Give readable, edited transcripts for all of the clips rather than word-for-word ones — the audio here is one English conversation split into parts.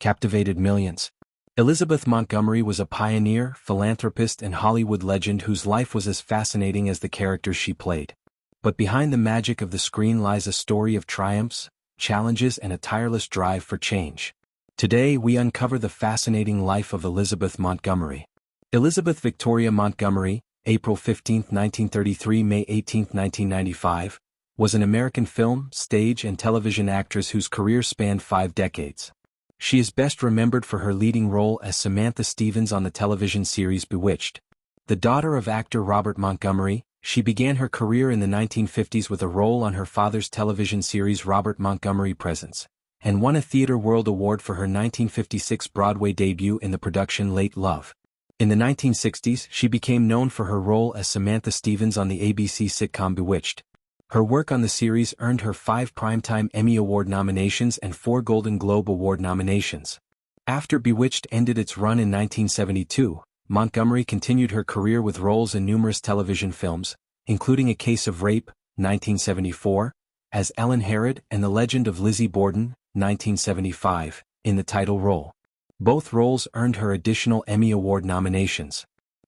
captivated millions. Elizabeth Montgomery was a pioneer, philanthropist and Hollywood legend whose life was as fascinating as the characters she played. But behind the magic of the screen lies a story of triumphs, challenges and a tireless drive for change. Today we uncover the fascinating life of Elizabeth Montgomery. Elizabeth Victoria Montgomery, April 15, 1933 – May 18, 1995, was an American film, stage and television actress whose career spanned 5 decades. She is best remembered for her leading role as Samantha Stevens on the television series Bewitched. The daughter of actor Robert Montgomery, she began her career in the 1950s with a role on her father's television series Robert Montgomery Presents, and won a Theatre World Award for her 1956 Broadway debut in the production Late Love. In the 1960s, she became known for her role as Samantha Stevens on the ABC sitcom Bewitched. Her work on the series earned her 5 Primetime Emmy Award nominations and 4 Golden Globe Award nominations. After Bewitched ended its run in 1972, Montgomery continued her career with roles in numerous television films, including A Case of Rape, 1974, as Ellen Harrod and The Legend of Lizzie Borden, 1975, in the title role. Both roles earned her additional Emmy Award nominations.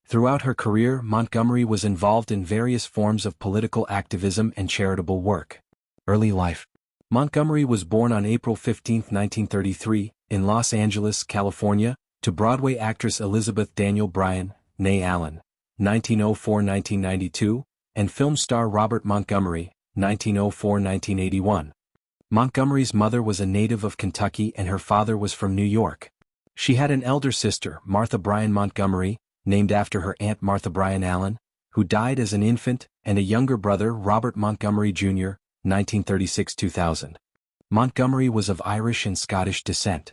Throughout her career, Montgomery was involved in various forms of political activism and charitable work. Early life. Montgomery was born on April 15, 1933, in Los Angeles, California, to Broadway actress Elizabeth Daniel Bryan, née Allen, 1904–1992, and film star Robert Montgomery, 1904–1981. Montgomery's mother was a native of Kentucky and her father was from New York. She had an elder sister, Martha Bryan Montgomery, named after her Aunt Martha Bryan Allen, who died as an infant, and a younger brother, Robert Montgomery Jr., 1936–2000. Montgomery was of Irish and Scottish descent.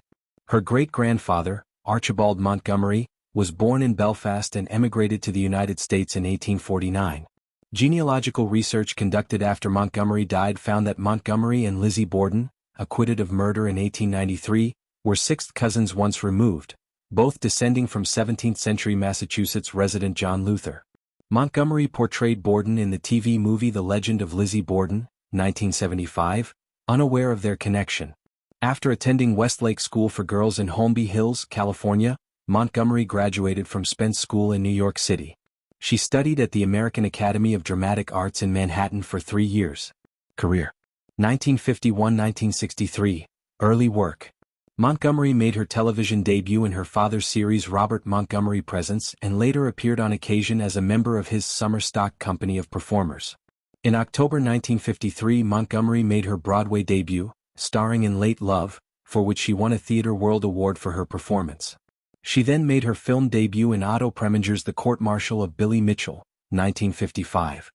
Her great-grandfather, Archibald Montgomery, was born in Belfast and emigrated to the United States in 1849. Genealogical research conducted after Montgomery died found that Montgomery and Lizzie Borden, acquitted of murder in 1893, were sixth cousins once removed, both descending from 17th-century Massachusetts resident John Luther. Montgomery portrayed Borden in the TV movie The Legend of Lizzie Borden, 1975, unaware of their connection. After attending Westlake School for Girls in Holmby Hills, California, Montgomery graduated from Spence School in New York City. She studied at the American Academy of Dramatic Arts in Manhattan for 3 years. Career. 1951–1963. Early work. Montgomery made her television debut in her father's series Robert Montgomery Presents and later appeared on occasion as a member of his summer stock company of performers. In October 1953, Montgomery made her Broadway debut, starring in Late Love, for which she won a Theatre World Award for her performance. She then made her film debut in Otto Preminger's The Court-Martial of Billy Mitchell, 1955.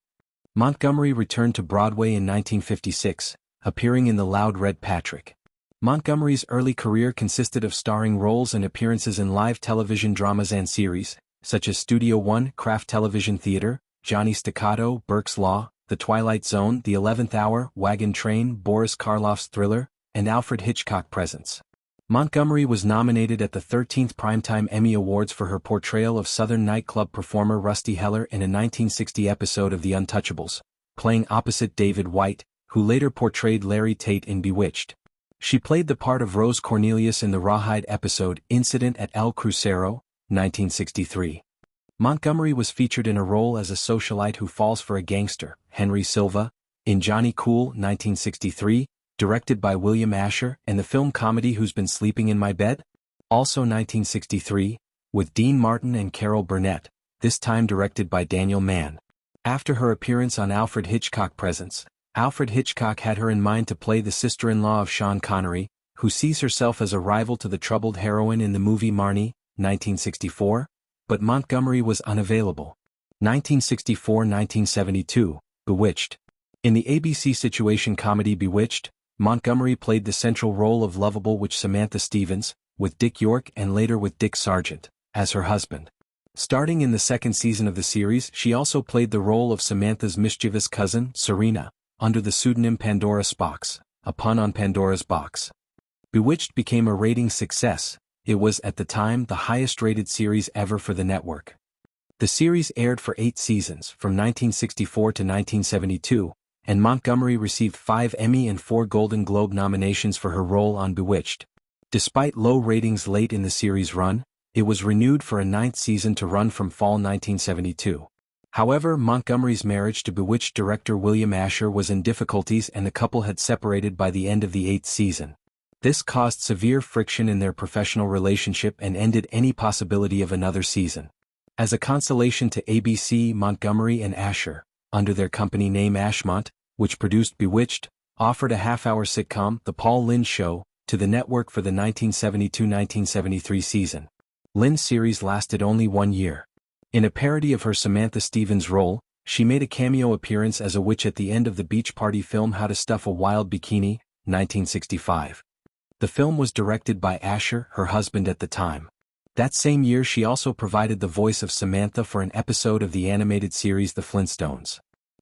Montgomery returned to Broadway in 1956, appearing in The Loud Red Patrick. Montgomery's early career consisted of starring roles and appearances in live television dramas and series, such as Studio One, Kraft Television Theater, Johnny Staccato, Burke's Law, The Twilight Zone, The 11th Hour, Wagon Train, Boris Karloff's Thriller, and Alfred Hitchcock Presents. Montgomery was nominated at the 13th Primetime Emmy Awards for her portrayal of Southern nightclub performer Rusty Heller in a 1960 episode of The Untouchables, playing opposite David White, who later portrayed Larry Tate in Bewitched. She played the part of Rose Cornelius in the Rawhide episode Incident at El Crucero, 1963. Montgomery was featured in a role as a socialite who falls for a gangster, Henry Silva, in Johnny Cool, 1963, directed by William Asher, and the film comedy Who's Been Sleeping in My Bed? Also 1963, with Dean Martin and Carol Burnett, this time directed by Daniel Mann. After her appearance on Alfred Hitchcock Presents, Alfred Hitchcock had her in mind to play the sister-in-law of Sean Connery, who sees herself as a rival to the troubled heroine in the movie Marnie, 1964, but Montgomery was unavailable. 1964–1972, Bewitched. In the ABC situation comedy Bewitched, Montgomery played the central role of lovable witch Samantha Stevens, with Dick York and later with Dick Sargent, as her husband. Starting in the second season of the series, she also played the role of Samantha's mischievous cousin, Serena, under the pseudonym Pandora Spox, a pun on Pandora's box. Bewitched became a ratings success. It was at the time the highest-rated series ever for the network. The series aired for 8 seasons, from 1964 to 1972, and Montgomery received 5 Emmy and 4 Golden Globe nominations for her role on Bewitched. Despite low ratings late in the series' run, it was renewed for a ninth season to run from fall 1972. However, Montgomery's marriage to Bewitched director William Asher was in difficulties and the couple had separated by the end of the eighth season. This caused severe friction in their professional relationship and ended any possibility of another season. As a consolation to ABC, Montgomery and Asher, under their company name Ashmont, which produced Bewitched, offered a half-hour sitcom, The Paul Lynde Show, to the network for the 1972-1973 season. Lynde's series lasted only 1 year. In a parody of her Samantha Stevens role, she made a cameo appearance as a witch at the end of the beach party film How to Stuff a Wild Bikini, 1965. The film was directed by Asher, her husband at the time. That same year she also provided the voice of Samantha for an episode of the animated series The Flintstones.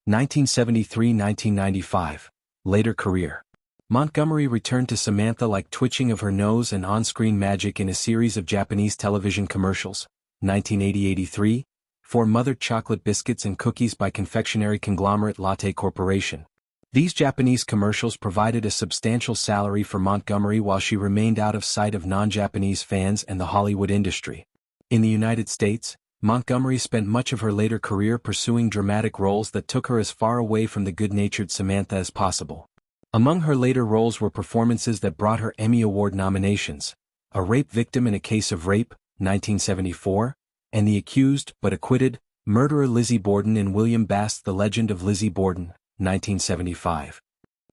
1973-1995. Later career. Montgomery returned to Samantha like twitching of her nose and on-screen magic in a series of Japanese television commercials, 1980-83, for Mother chocolate biscuits and cookies by confectionery conglomerate Lotte Corporation. These Japanese commercials provided a substantial salary for Montgomery while she remained out of sight of non-Japanese fans and the Hollywood industry. In the United States, Montgomery spent much of her later career pursuing dramatic roles that took her as far away from the good-natured Samantha as possible. Among her later roles were performances that brought her Emmy Award nominations: A Rape Victim in a Case of Rape, 1974, and the accused, but acquitted, murderer Lizzie Borden in William Bast's The Legend of Lizzie Borden, 1975.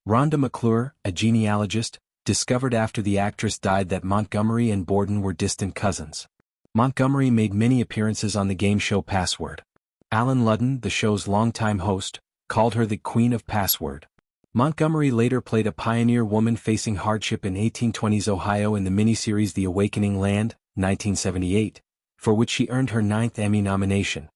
Rhonda McClure, a genealogist, discovered after the actress died that Montgomery and Borden were distant cousins. Montgomery made many appearances on the game show Password. Alan Ludden, the show's longtime host, called her the Queen of Password. Montgomery later played a pioneer woman facing hardship in 1820s Ohio in the miniseries The Awakening Land, 1978, for which she earned her 9th Emmy nomination.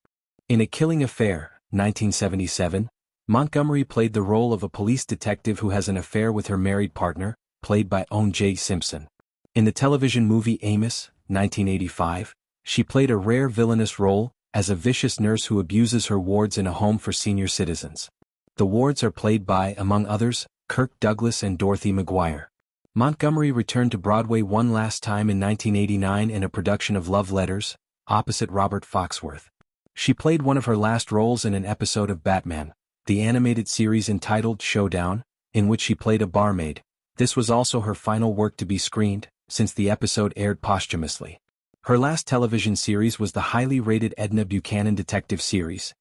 In A Killing Affair, 1977, Montgomery played the role of a police detective who has an affair with her married partner, played by O.J. Simpson. In the television movie Amos, 1985, she played a rare villainous role, as a vicious nurse who abuses her wards in a home for senior citizens. The wards are played by, among others, Kirk Douglas and Dorothy McGuire. Montgomery returned to Broadway one last time in 1989 in a production of Love Letters, opposite Robert Foxworth. She played one of her last roles in an episode of Batman, the animated series entitled Showdown, in which she played a barmaid. This was also her final work to be screened, since the episode aired posthumously. Her last television series was the highly rated Edna Buchanan detective series.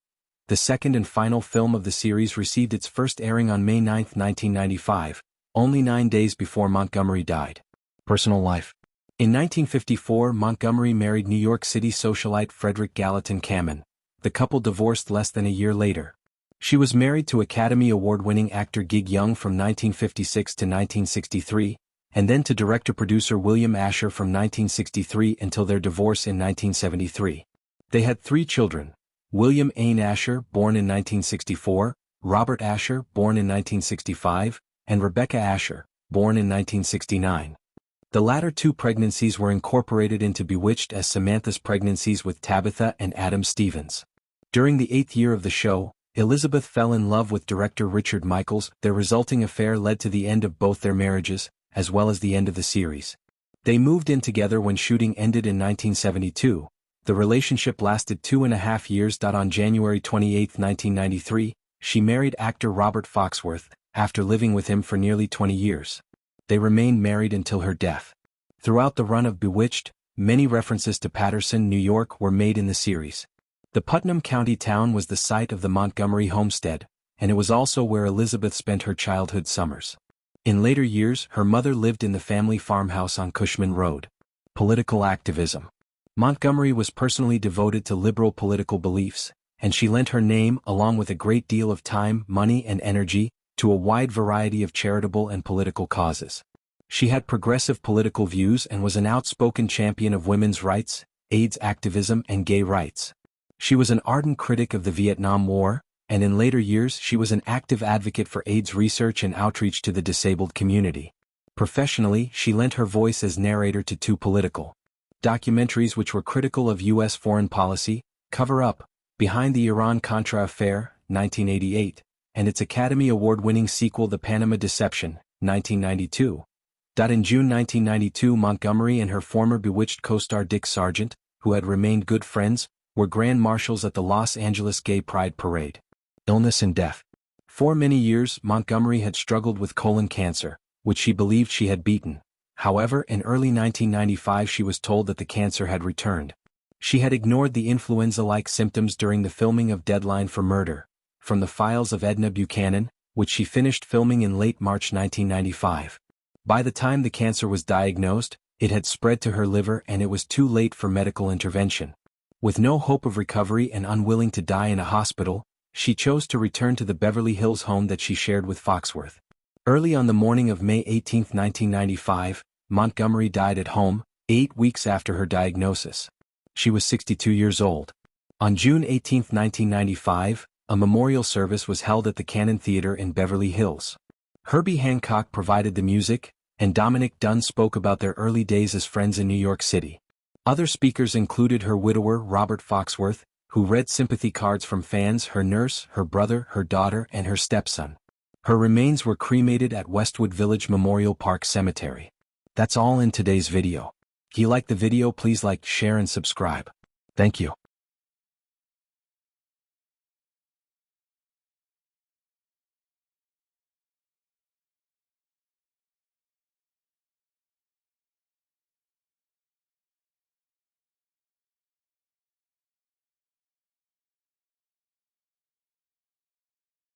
The second and final film of the series received its first airing on May 9, 1995, only 9 days before Montgomery died. Personal life. In 1954, Montgomery married New York City socialite Frederick Gallatin Cameron. The couple divorced less than a year later. She was married to Academy Award-winning actor Gig Young from 1956 to 1963, and then to director-producer William Asher from 1963 until their divorce in 1973. They had 3 children: William Ain Asher, born in 1964, Robert Asher, born in 1965, and Rebecca Asher, born in 1969. The latter 2 pregnancies were incorporated into Bewitched as Samantha's pregnancies with Tabitha and Adam Stevens. During the 8th year of the show, Elizabeth fell in love with director Richard Michaels. Their resulting affair led to the end of both their marriages, as well as the end of the series. They moved in together when shooting ended in 1972. The relationship lasted 2.5 years. On January 28, 1993, she married actor Robert Foxworth, after living with him for nearly 20 years. They remained married until her death. Throughout the run of Bewitched, many references to Paterson, New York were made in the series. The Putnam County town was the site of the Montgomery homestead, and it was also where Elizabeth spent her childhood summers. In later years, her mother lived in the family farmhouse on Cushman Road. Political activism. Montgomery was personally devoted to liberal political beliefs, and she lent her name, along with a great deal of time, money and energy, to a wide variety of charitable and political causes. She had progressive political views and was an outspoken champion of women's rights, AIDS activism and gay rights. She was an ardent critic of the Vietnam War, and in later years she was an active advocate for AIDS research and outreach to the disabled community. Professionally, she lent her voice as narrator to 2 political documentaries which were critical of U.S. foreign policy: Cover Up, Behind the Iran-Contra Affair, 1988, and its Academy Award-winning sequel The Panama Deception, 1992. In June 1992, Montgomery and her former Bewitched co-star Dick Sargent, who had remained good friends, were grand marshals at the Los Angeles Gay Pride Parade. Illness and death. For many years, Montgomery had struggled with colon cancer, which she believed she had beaten. However, in early 1995 she was told that the cancer had returned. She had ignored the influenza-like symptoms during the filming of Deadline for Murder, from the files of Edna Buchanan, which she finished filming in late March 1995. By the time the cancer was diagnosed, it had spread to her liver and it was too late for medical intervention. With no hope of recovery and unwilling to die in a hospital, she chose to return to the Beverly Hills home that she shared with Foxworth. Early on the morning of May 18, 1995, Montgomery died at home, 8 weeks after her diagnosis. She was 62 years old. On June 18, 1995, a memorial service was held at the Cannon Theater in Beverly Hills. Herbie Hancock provided the music, and Dominic Dunn spoke about their early days as friends in New York City. Other speakers included her widower Robert Foxworth, who read sympathy cards from fans, her nurse, her brother, her daughter, and her stepson. Her remains were cremated at Westwood Village Memorial Park Cemetery. That's all in today's video. If you liked the video, please like, share and subscribe. Thank you.